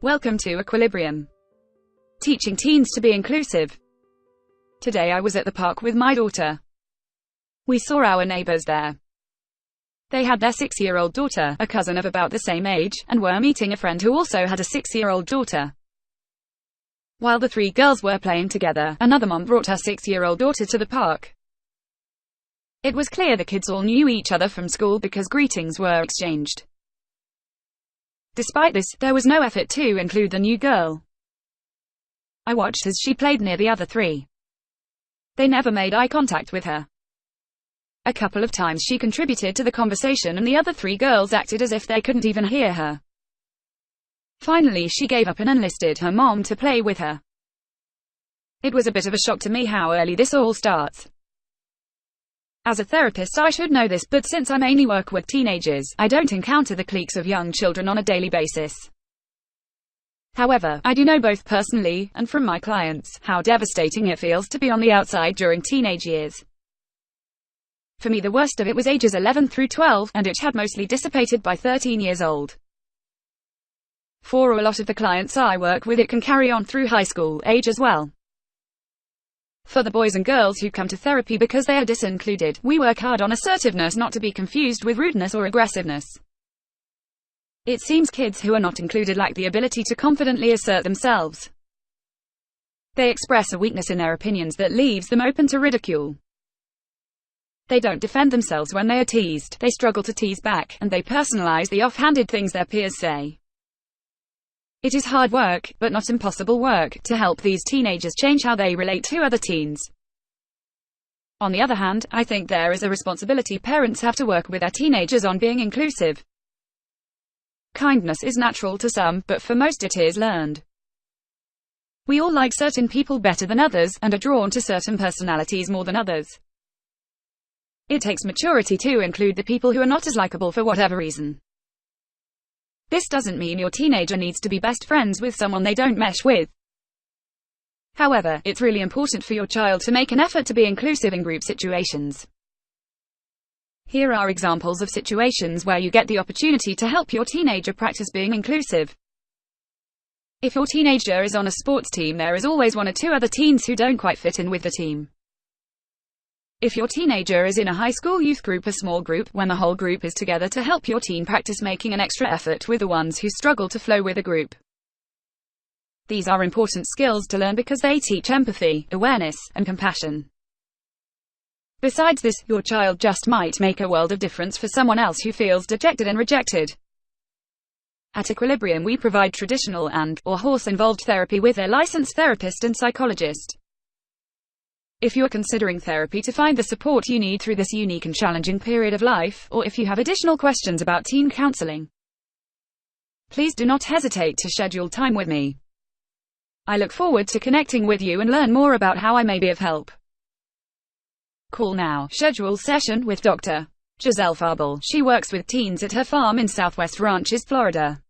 Welcome to Equilibrium. Teaching teens to be inclusive. Today I was at the park with my daughter. We saw our neighbors there. They had their 6-year-old daughter, a cousin of about the same age, and were meeting a friend who also had a 6-year-old daughter. While the three girls were playing together, another mom brought her 6-year-old daughter to the park. It was clear the kids all knew each other from school because greetings were exchanged. Despite this, there was no effort to include the new girl. I watched as she played near the other three. They never made eye contact with her. A couple of times she contributed to the conversation and the other three girls acted as if they couldn't even hear her. Finally she gave up and enlisted her mom to play with her. It was a bit of a shock to me how early this all starts. As a therapist I should know this, but since I mainly work with teenagers, I don't encounter the cliques of young children on a daily basis. However, I do know both personally, and from my clients, how devastating it feels to be on the outside during teenage years. For me the worst of it was ages 11 through 12, and it had mostly dissipated by 13 years old. For a lot of the clients I work with it can carry on through high school age as well. For the boys and girls who come to therapy because they are disincluded, we work hard on assertiveness, not to be confused with rudeness or aggressiveness. It seems kids who are not included lack the ability to confidently assert themselves. They express a weakness in their opinions that leaves them open to ridicule. They don't defend themselves when they are teased, they struggle to tease back, and they personalize the offhanded things their peers say. It is hard work, but not impossible work, to help these teenagers change how they relate to other teens. On the other hand, I think there is a responsibility parents have to work with their teenagers on being inclusive. Kindness is natural to some, but for most it is learned. We all like certain people better than others, and are drawn to certain personalities more than others. It takes maturity to include the people who are not as likable for whatever reason. This doesn't mean your teenager needs to be best friends with someone they don't mesh with. However, it's really important for your child to make an effort to be inclusive in group situations. Here are examples of situations where you get the opportunity to help your teenager practice being inclusive. If your teenager is on a sports team, there is always one or two other teens who don't quite fit in with the team. If your teenager is in a high school youth group, a small group, when the whole group is together to help your teen practice making an extra effort with the ones who struggle to flow with a group. These are important skills to learn because they teach empathy, awareness, and compassion. Besides this, your child just might make a world of difference for someone else who feels dejected and rejected. At Equilibrium we provide traditional and/or horse-involved therapy with a licensed therapist and psychologist. If you are considering therapy to find the support you need through this unique and challenging period of life, or if you have additional questions about teen counseling, please do not hesitate to schedule time with me. I look forward to connecting with you and learn more about how I may be of help. Call now. Schedule session with Dr. Giselle Faubel. She works with teens at her farm in Southwest Ranches, Florida.